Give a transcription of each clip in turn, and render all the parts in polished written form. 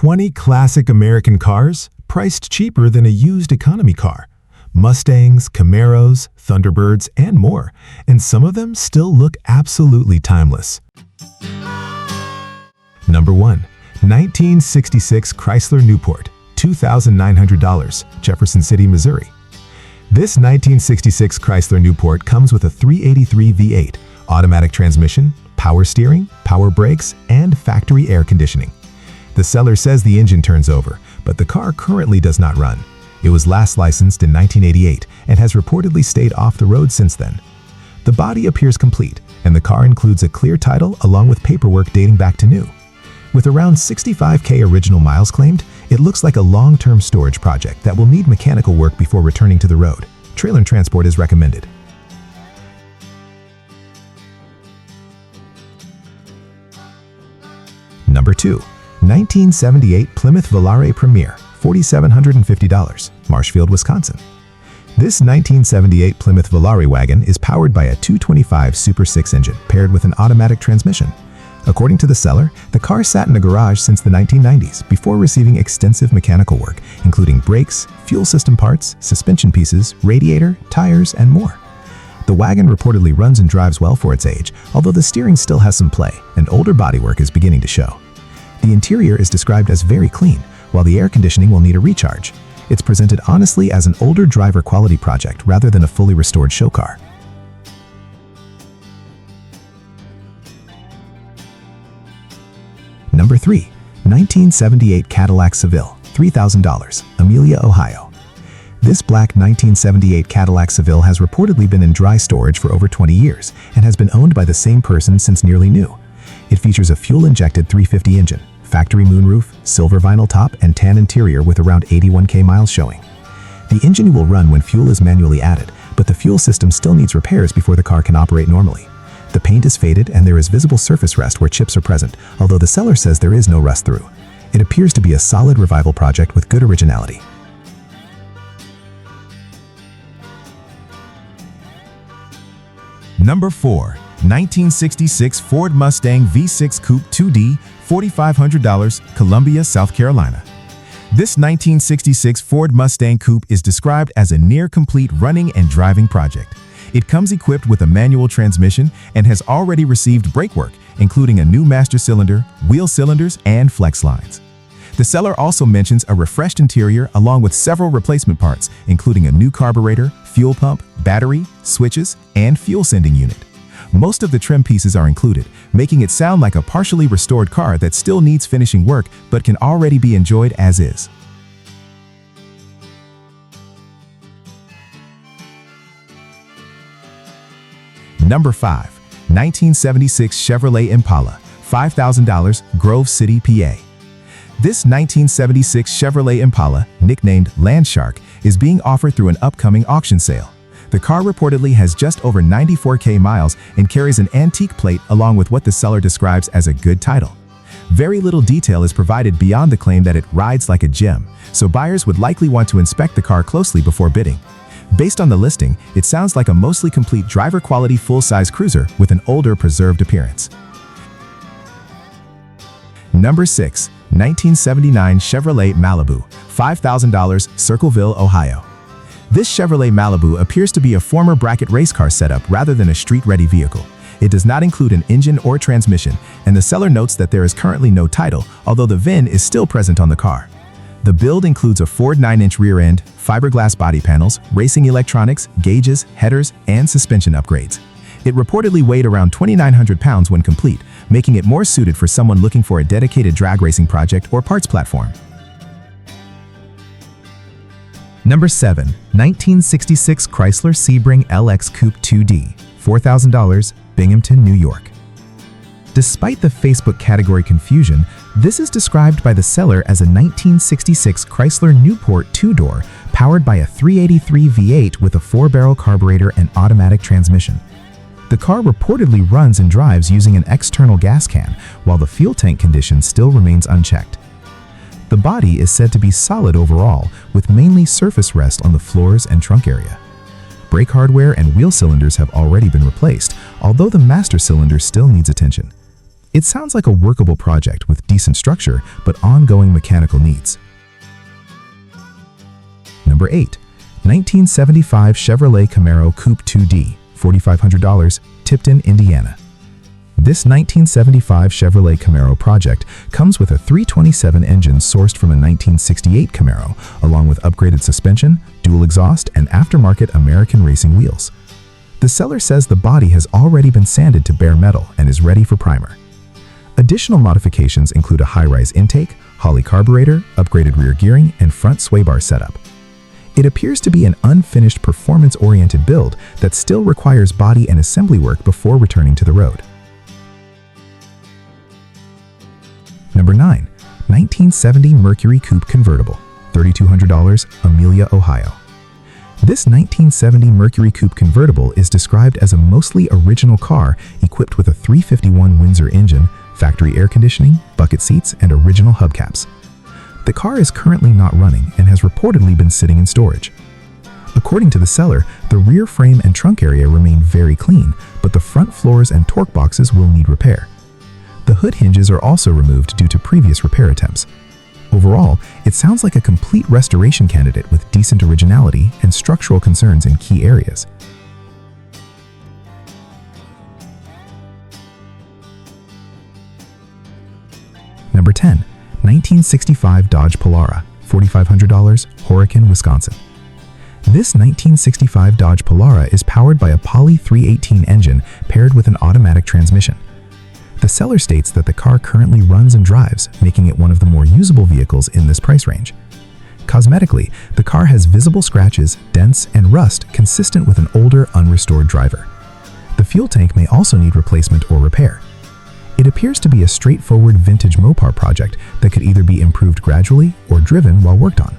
20 classic American cars priced cheaper than a used economy car. Mustangs, Camaros, Thunderbirds, and more, and some of them still look absolutely timeless. Number 1. 1966 Chrysler Newport, $2,900, Jefferson City, Missouri. This 1966 Chrysler Newport comes with a 383 V8, automatic transmission, power steering, power brakes, and factory air conditioning. The seller says the engine turns over, but the car currently does not run. It was last licensed in 1988 and has reportedly stayed off the road since then. The body appears complete, and the car includes a clear title along with paperwork dating back to new. With around 65,000 original miles claimed, it looks like a long-term storage project that will need mechanical work before returning to the road. Trailer transport is recommended. Number 2. 1978 Plymouth Volare Premier, $4,750, Marshfield, Wisconsin. This 1978 Plymouth Volare wagon is powered by a 225 Super 6 engine paired with an automatic transmission. According to the seller, the car sat in a garage since the 1990s before receiving extensive mechanical work, including brakes, fuel system parts, suspension pieces, radiator, tires, and more. The wagon reportedly runs and drives well for its age, although the steering still has some play, and older bodywork is beginning to show. The interior is described as very clean, while the air conditioning will need a recharge. It's presented honestly as an older driver quality project rather than a fully restored show car. Number 3. 1978 Cadillac Seville, $3,000, Amelia, Ohio. This black 1978 Cadillac Seville has reportedly been in dry storage for over 20 years and has been owned by the same person since nearly new. It features a fuel-injected 350 engine, factory moonroof, silver vinyl top, and tan interior with around 81,000 miles showing. The engine will run when fuel is manually added, but the fuel system still needs repairs before the car can operate normally. The paint is faded and there is visible surface rust where chips are present, although the seller says there is no rust through. It appears to be a solid revival project with good originality. Number 4. 1966 Ford Mustang V6 Coupe 2D, $4,500, Columbia, South Carolina. This 1966 Ford Mustang Coupe is described as a near-complete running and driving project. It comes equipped with a manual transmission and has already received brake work, including a new master cylinder, wheel cylinders, and flex lines. The seller also mentions a refreshed interior along with several replacement parts, including a new carburetor, fuel pump, battery, switches, and fuel sending unit. Most of the trim pieces are included, making it sound like a partially restored car that still needs finishing work but can already be enjoyed as is. Number 5. 1976 Chevrolet Impala, $5,000, Grove City, PA. This 1976 Chevrolet Impala, nicknamed Landshark, is being offered through an upcoming auction sale. The car reportedly has just over 94,000 miles and carries an antique plate along with what the seller describes as a good title. Very little detail is provided beyond the claim that it rides like a gem, so buyers would likely want to inspect the car closely before bidding. Based on the listing, it sounds like a mostly complete driver-quality full-size cruiser with an older, preserved appearance. Number 6. 1979 Chevrolet Malibu, $5,000, Circleville, Ohio. This Chevrolet Malibu appears to be a former bracket race car setup rather than a street-ready vehicle. It does not include an engine or transmission, and the seller notes that there is currently no title, although the VIN is still present on the car. The build includes a Ford 9-inch rear end, fiberglass body panels, racing electronics, gauges, headers, and suspension upgrades. It reportedly weighed around 2,900 pounds when complete, making it more suited for someone looking for a dedicated drag racing project or parts platform. Number 7. 1966 Chrysler Sebring LX Coupe 2D, $4,000, Binghamton, New York. Despite the Facebook category confusion, this is described by the seller as a 1966 Chrysler Newport two-door powered by a 383 V8 with a 4-barrel carburetor and automatic transmission. The car reportedly runs and drives using an external gas can, while the fuel tank condition still remains unchecked. The body is said to be solid overall, with mainly surface rest on the floors and trunk area. Brake hardware and wheel cylinders have already been replaced, although the master cylinder still needs attention. It sounds like a workable project with decent structure but ongoing mechanical needs. Number 8. 1975 Chevrolet Camaro Coupe 2D, $4,500, Tipton, Indiana. This 1975 Chevrolet Camaro project comes with a 327 engine sourced from a 1968 Camaro, along with upgraded suspension, dual exhaust, and aftermarket American racing wheels. The seller says the body has already been sanded to bare metal and is ready for primer. Additional modifications include a high-rise intake, Holley carburetor, upgraded rear gearing, and front sway bar setup. It appears to be an unfinished performance-oriented build that still requires body and assembly work before returning to the road. Number 9. 1970 Mercury Coupe Convertible, $3,200, Amelia, Ohio. This 1970 Mercury Coupe Convertible is described as a mostly original car equipped with a 351 Windsor engine, factory air conditioning, bucket seats, and original hubcaps. The car is currently not running and has reportedly been sitting in storage. According to the seller, the rear frame and trunk area remain very clean, but the front floors and torque boxes will need repair. The hood hinges are also removed due to previous repair attempts. Overall, it sounds like a complete restoration candidate with decent originality and structural concerns in key areas. Number 10. 1965 Dodge Polara, $4,500, Horicon, Wisconsin. This 1965 Dodge Polara is powered by a Poly 318 engine paired with an automatic transmission. The seller states that the car currently runs and drives, making it one of the more usable vehicles in this price range. Cosmetically, the car has visible scratches, dents, and rust consistent with an older, unrestored driver. The fuel tank may also need replacement or repair. It appears to be a straightforward vintage Mopar project that could either be improved gradually or driven while worked on.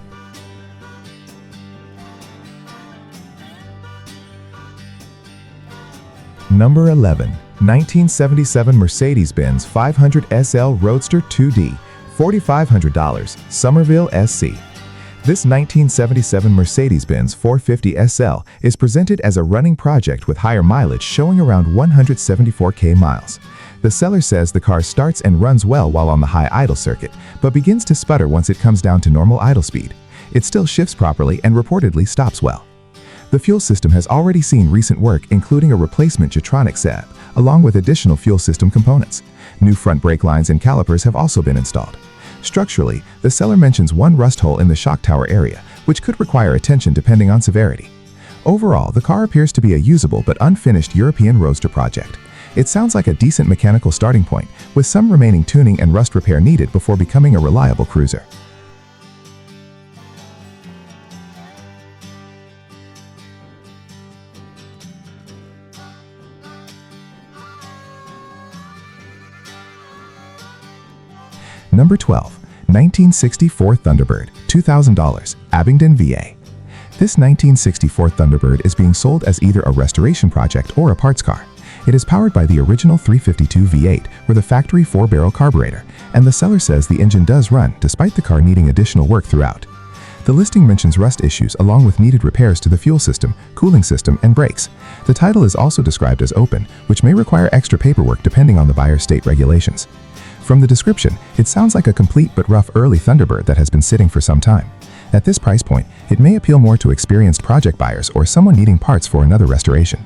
Number 11. 1977 Mercedes-Benz 500 SL Roadster 2D, $4,500, Somerville, SC. This 1977 Mercedes-Benz 450 SL is presented as a running project with higher mileage showing around 174,000 miles. The seller says the car starts and runs well while on the high idle circuit, but begins to sputter once it comes down to normal idle speed. It still shifts properly and reportedly stops well. The fuel system has already seen recent work, including a replacement Getronic SAB, along with additional fuel system components. New front brake lines and calipers have also been installed. Structurally, the seller mentions one rust hole in the shock tower area, which could require attention depending on severity. Overall, the car appears to be a usable but unfinished European roadster project. It sounds like a decent mechanical starting point, with some remaining tuning and rust repair needed before becoming a reliable cruiser. Number 12. 1964 Thunderbird, $2,000, Abingdon, VA. This 1964 Thunderbird is being sold as either a restoration project or a parts car. It is powered by the original 352 V8 with a factory 4-barrel carburetor, and the seller says the engine does run despite the car needing additional work throughout. The listing mentions rust issues along with needed repairs to the fuel system, cooling system, and brakes. The title is also described as open, which may require extra paperwork depending on the buyer's state regulations. From the description, it sounds like a complete but rough early Thunderbird that has been sitting for some time. At this price point, it may appeal more to experienced project buyers or someone needing parts for another restoration.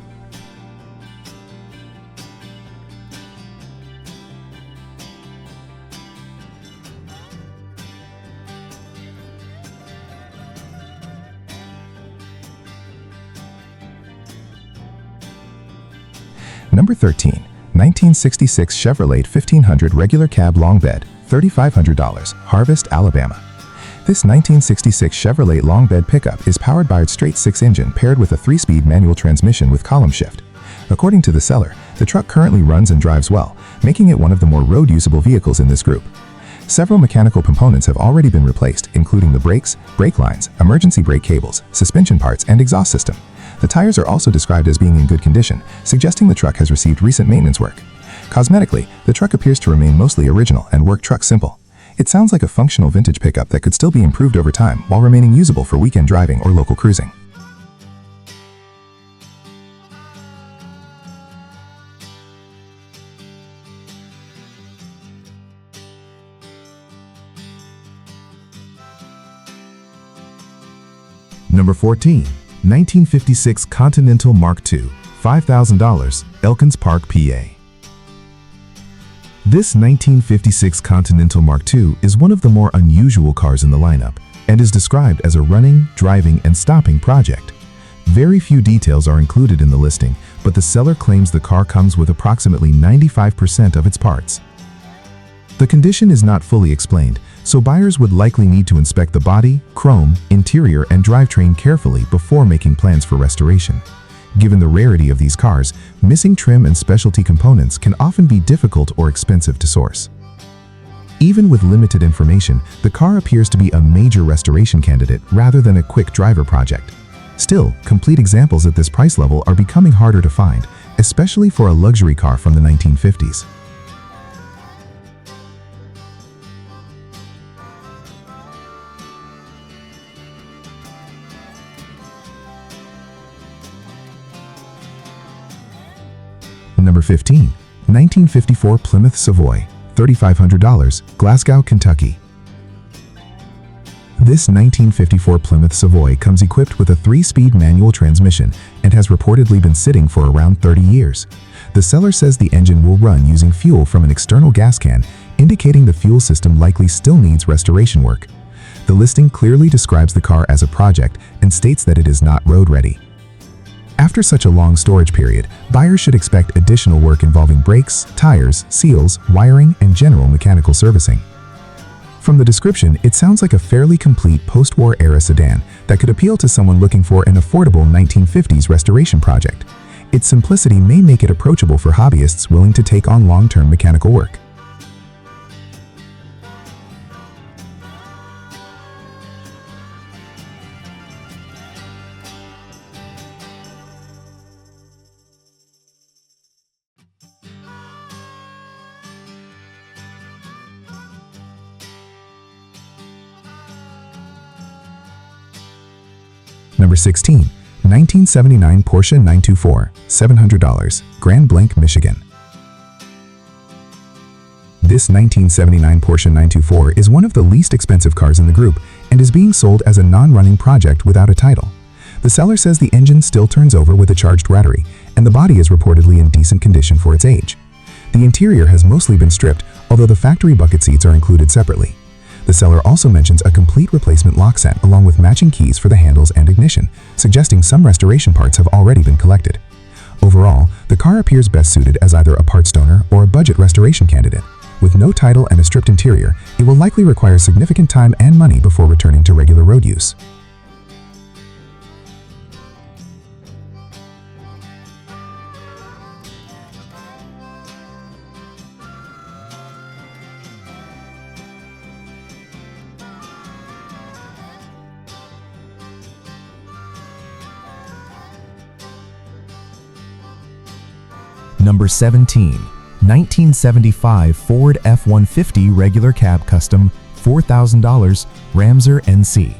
Number 13. 1966 Chevrolet 1500 regular cab long bed, $3,500, Harvest, Alabama. This 1966 Chevrolet long bed pickup is powered by its straight 6 engine paired with a 3-speed manual transmission with column shift. According to the seller, the truck currently runs and drives well, making it one of the more road-usable vehicles in this group. Several mechanical components have already been replaced, including the brakes, brake lines, emergency brake cables, suspension parts, and exhaust system. The tires are also described as being in good condition, suggesting the truck has received recent maintenance work. Cosmetically, the truck appears to remain mostly original and work truck simple. It sounds like a functional vintage pickup that could still be improved over time while remaining usable for weekend driving or local cruising. Number 14. 1956 Continental Mark II, $5,000, Elkins Park, PA. This 1956 Continental Mark II is one of the more unusual cars in the lineup and is described as a running, driving, and stopping project. Very few details are included in the listing, but the seller claims the car comes with approximately 95% of its parts. The condition is not fully explained, so buyers would likely need to inspect the body, chrome, interior, and drivetrain carefully before making plans for restoration. Given the rarity of these cars, missing trim and specialty components can often be difficult or expensive to source. Even with limited information, the car appears to be a major restoration candidate rather than a quick driver project. Still, complete examples at this price level are becoming harder to find, especially for a luxury car from the 1950s. Number 15. 1954 Plymouth Savoy, $3,500, Glasgow, Kentucky. This 1954 Plymouth Savoy comes equipped with a 3-speed manual transmission and has reportedly been sitting for around 30 years. The seller says the engine will run using fuel from an external gas can, indicating the fuel system likely still needs restoration work. The listing clearly describes the car as a project and states that it is not road ready. After such a long storage period, buyers should expect additional work involving brakes, tires, seals, wiring, and general mechanical servicing. From the description, it sounds like a fairly complete post-war era sedan that could appeal to someone looking for an affordable 1950s restoration project. Its simplicity may make it approachable for hobbyists willing to take on long-term mechanical work. Number 16. 1979 Porsche 924, $700, Grand Blanc, Michigan. This 1979 Porsche 924 is one of the least expensive cars in the group and is being sold as a non-running project without a title. The seller says the engine still turns over with a charged battery, and the body is reportedly in decent condition for its age. The interior has mostly been stripped, although the factory bucket seats are included separately. The seller also mentions a complete replacement lock set along with matching keys for the handles and ignition, suggesting some restoration parts have already been collected. Overall, the car appears best suited as either a parts donor or a budget restoration candidate. With no title and a stripped interior, it will likely require significant time and money before returning to regular road use. Number 17. 1975 Ford F-150 Regular Cab Custom, $4,000, Ramser NC.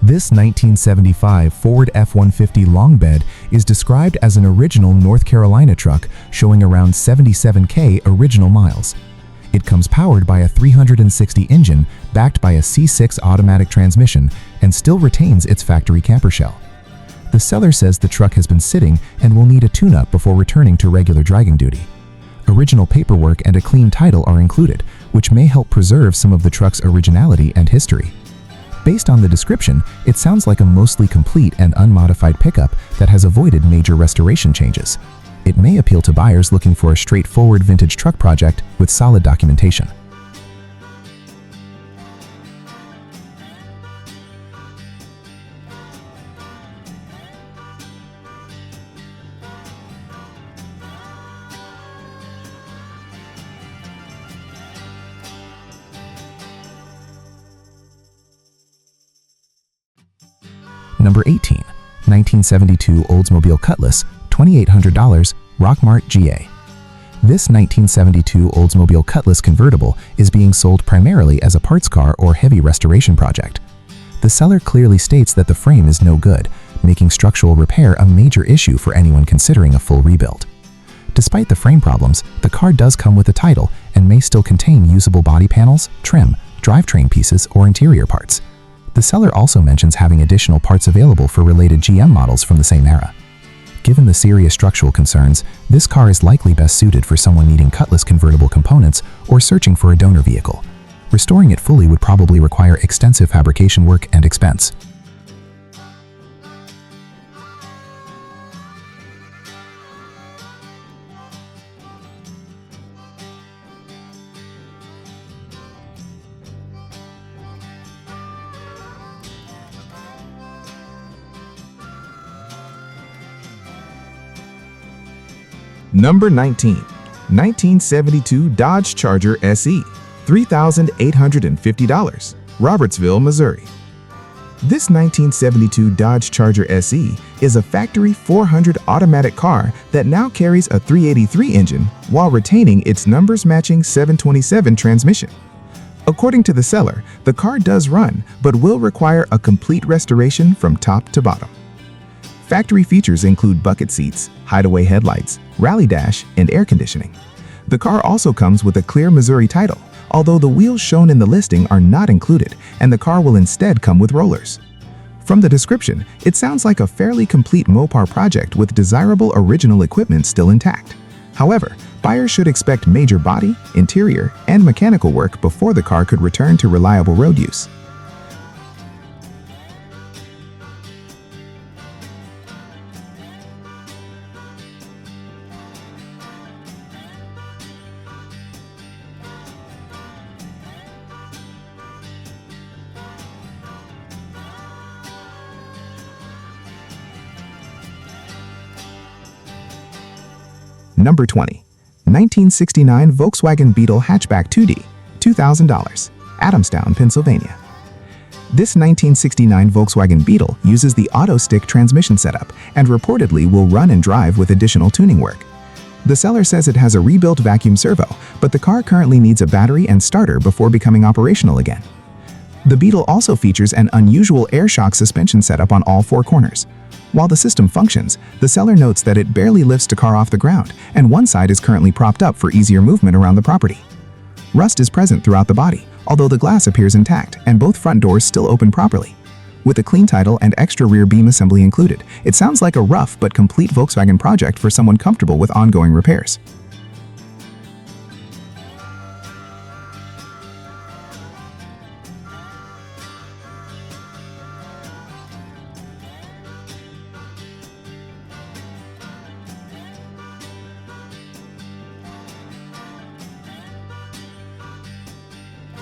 This 1975 Ford F-150 long bed is described as an original North Carolina truck showing around 77K original miles. It comes powered by a 360 engine backed by a C6 automatic transmission and still retains its factory camper shell. The seller says the truck has been sitting and will need a tune-up before returning to regular driving duty. Original paperwork and a clean title are included, which may help preserve some of the truck's originality and history. Based on the description, it sounds like a mostly complete and unmodified pickup that has avoided major restoration changes. It may appeal to buyers looking for a straightforward vintage truck project with solid documentation. Number 18. 1972 Oldsmobile Cutlass, $2,800, Rockmart, GA. This 1972 Oldsmobile Cutlass convertible is being sold primarily as a parts car or heavy restoration project. The seller clearly states that the frame is no good, making structural repair a major issue for anyone considering a full rebuild. Despite the frame problems, the car does come with a title and may still contain usable body panels, trim, drivetrain pieces, or interior parts. The seller also mentions having additional parts available for related GM models from the same era. Given the serious structural concerns, this car is likely best suited for someone needing Cutlass convertible components or searching for a donor vehicle. Restoring it fully would probably require extensive fabrication work and expense. Number 19. 1972 Dodge Charger SE, $3,850, Robertsville, Missouri. This 1972 Dodge Charger SE is a factory 400 automatic car that now carries a 383 engine while retaining its numbers-matching 727 transmission. According to the seller, the car does run, but will require a complete restoration from top to bottom. Factory features include bucket seats, hideaway headlights, rally dash, and air conditioning. The car also comes with a clear Missouri title, although the wheels shown in the listing are not included, and the car will instead come with rollers. From the description, it sounds like a fairly complete Mopar project with desirable original equipment still intact. However, buyers should expect major body, interior, and mechanical work before the car could return to reliable road use. Number 20. 1969 Volkswagen Beetle Hatchback 2D, $2,000, Adamstown, Pennsylvania. This 1969 Volkswagen Beetle uses the auto-stick transmission setup and reportedly will run and drive with additional tuning work. The seller says it has a rebuilt vacuum servo, but the car currently needs a battery and starter before becoming operational again. The Beetle also features an unusual air shock suspension setup on all four corners. While the system functions, the seller notes that it barely lifts the car off the ground, and one side is currently propped up for easier movement around the property. Rust is present throughout the body, although the glass appears intact and both front doors still open properly. With a clean title and extra rear beam assembly included, it sounds like a rough but complete Volkswagen project for someone comfortable with ongoing repairs.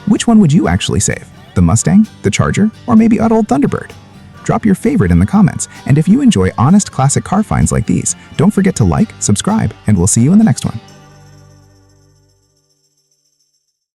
Which one would you actually save? The Mustang, the Charger, or maybe an old Thunderbird? Drop your favorite in the comments, and if you enjoy honest classic car finds like these, don't forget to like, subscribe, and we'll see you in the next one.